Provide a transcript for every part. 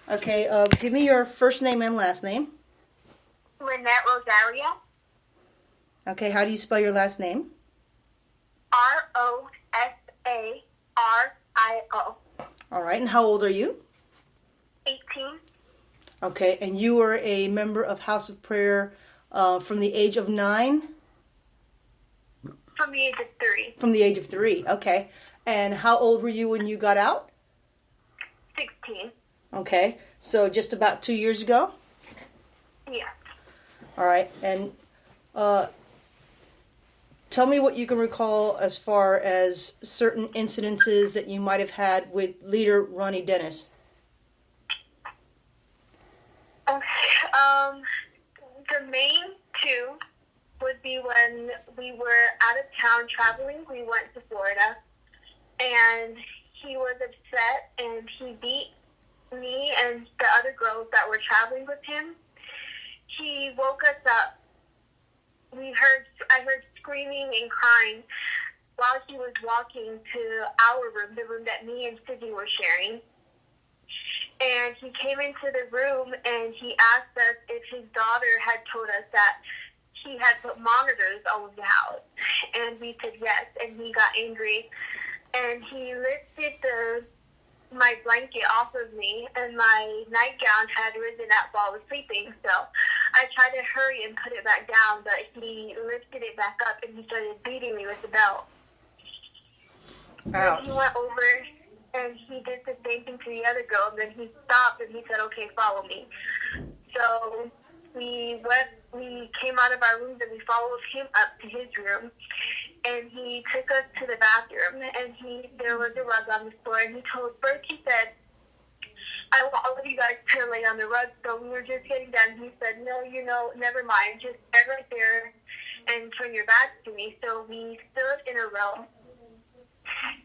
Okay, give me your first name and last name. Lynette Rosario. Okay, how do you spell your last name? Rosario. All right, and how old are you? 18. Okay, and you were a member of House of Prayer from the age of 9? From the age of 3. From the age of 3, okay. And how old were you when you got out? 16. Okay, so just about 2 years ago? Yeah. All right, and tell me what you can recall as far as certain incidences that you might have had with leader Rony Denis. Okay. The main two would be when we were out of town traveling. We went to Florida, and he was upset, and he beat me and the other girls that were traveling with him. He woke us up. I heard screaming and crying while he was walking to our room, the room that me and Sydney were sharing. And he came into the room and he asked us if his daughter had told us that he had put monitors all over the house. And we said yes, and he got angry. And he lifted my blanket off of me, and my nightgown had risen up while I was sleeping. So I tried to hurry and put it back down, but he lifted it back up and he started beating me with the belt. Then he went over and he did the same thing to the other girl, and then he stopped and he said, okay, follow me. So we came out of our rooms and we followed him up to his room, and he took us to the bathroom, and there was a rug on the floor, and he said, I want all of you guys to lay on the rug. So we were just getting done. He said, no, never mind, just stand right there and turn your back to me. So we stood in a row,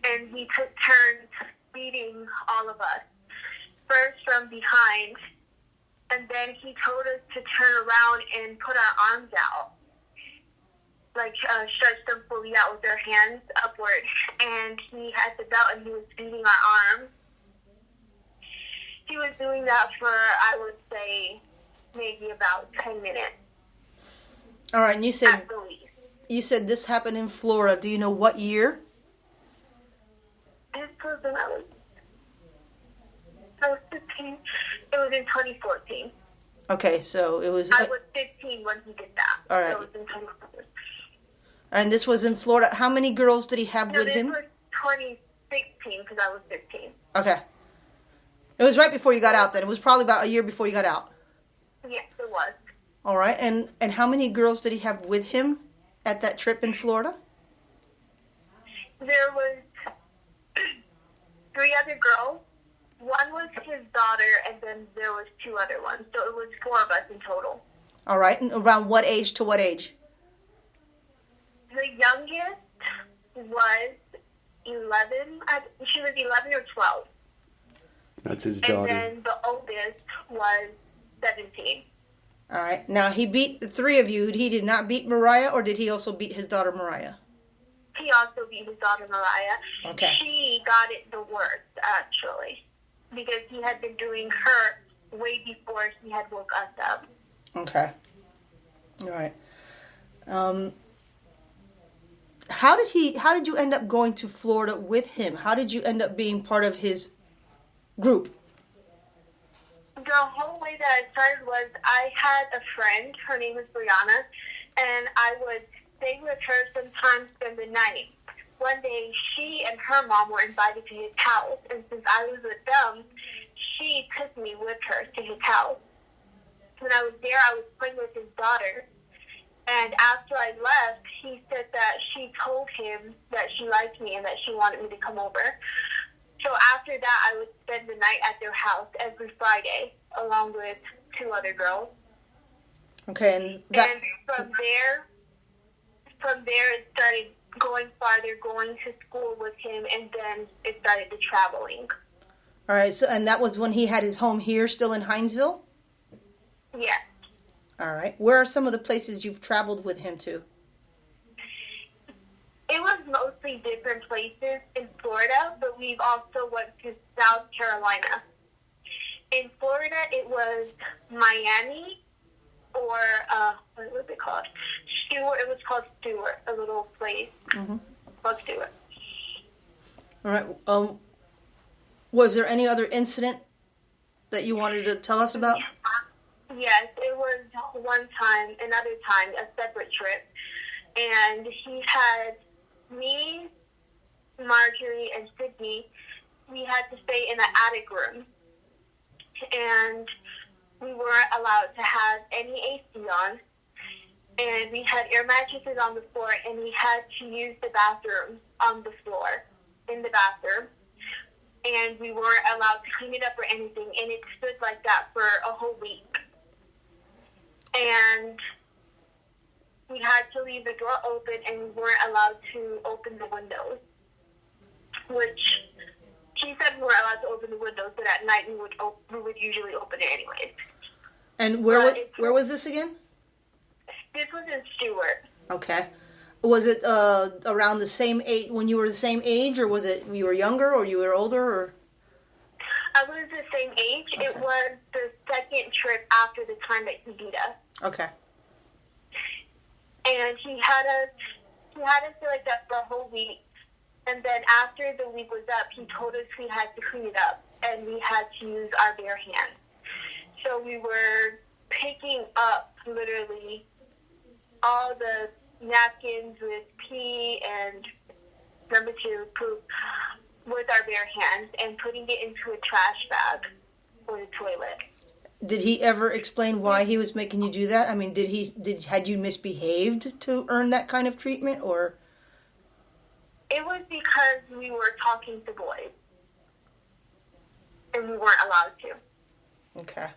and he took turns beating all of us, first from behind, and then he told us to turn around and put our arms out, like stretch them fully out with our hands upward. And he had the belt and he was beating our arms. He was doing that for, I would say, maybe about 10 minutes. All right, and you said this happened in Florida. Do you know what year? This was when I was 15. It was in 2014. Okay, so it was... I was 15 when he did that. All right. So it was in 2014. And this was in Florida. How many girls did he have with him? No, this was 2016 because I was 15. Okay. It was right before you got out then. It was probably about a year before you got out. Yes, it was. All right. And how many girls did he have with him at that trip in Florida? There was 3 other girls. One was his daughter, and then there was 2 other ones. So it was 4 of us in total. All right. And around what age to what age? The youngest was 11. She was 11 or 12. That's his daughter. And then the oldest was 17. All right. Now, he beat the 3 of you. He did not beat Mariah, or did he also beat his daughter Mariah? He also beat his daughter Mariah. Okay. She got it the worst, actually, because he had been doing her way before he had woke us up. Okay. All right. How did you end up going to Florida with him? How did you end up being part of his group? The whole way that I started was I had a friend, her name is Brianna, and I would stay with her sometimes spend the night. One day, she and her mom were invited to his house, and since I was with them, she took me with her to his house. When I was there, I was playing with his daughter, and after I left, he said that she told him that she liked me and that she wanted me to come over. So after that, I would spend the night at their house every Friday, along with 2 other girls. Okay, and from there, it started going farther, going to school with him, and then it started the traveling. All right, so and that was when he had his home here, still in Hinesville? Yes. All right. Where are some of the places you've traveled with him to? It was mostly different places in Florida, but we've also went to South Carolina. In Florida, it was Miami, or what was it called? Stewart. It was called Stewart, a little place called Stewart. All right. Was there any other incident that you wanted to tell us about? Yes, it was another time, a separate trip. And he had me, Marjorie, and Sydney. We had to stay in the attic room. And we weren't allowed to have any AC on. And we had air mattresses on the floor, and we had to use the bathroom on the floor, in the bathroom. And we weren't allowed to clean it up or anything. And it stood like that for a whole week. And we had to leave the door open, and we weren't allowed to open the windows. Which he said we weren't allowed to open the windows, but at night we would usually open it anyways. And where was this again? This was in Stewart. Okay. Was it around the same age, when you were the same age, or was it you were younger or you were older? Or? I was the same age. Okay. It was the second trip after the time that he beat us. Okay. And he had us do like that for a whole week. And then after the week was up, he told us we had to clean it up, and we had to use our bare hands. So we were picking up literally all the napkins with pee and poop with our bare hands and putting it into a trash bag for the toilet. Did he ever explain why he was making you do that? I mean, had you misbehaved to earn that kind of treatment, or? It was because we were talking to boys, and we weren't allowed to. Okay.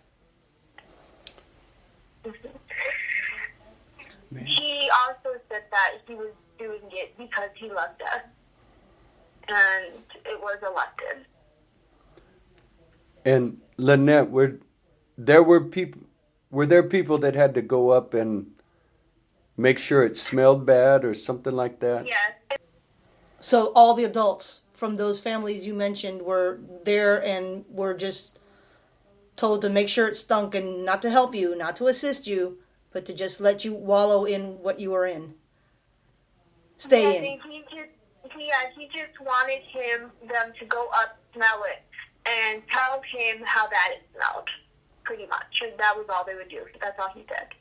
He also said that he was doing it because he loved us, and it was elected. And Lynette, were there people that had to go up and make sure it smelled bad or something like that? Yes. So all the adults from those families you mentioned were there and were just told to make sure it stunk and not to help you, not to assist you, but to just let you wallow in what you were in. Stay in. He just wanted them to go up, smell it, and tell him how bad it smelled, pretty much. And that was all they would do. That's all he said.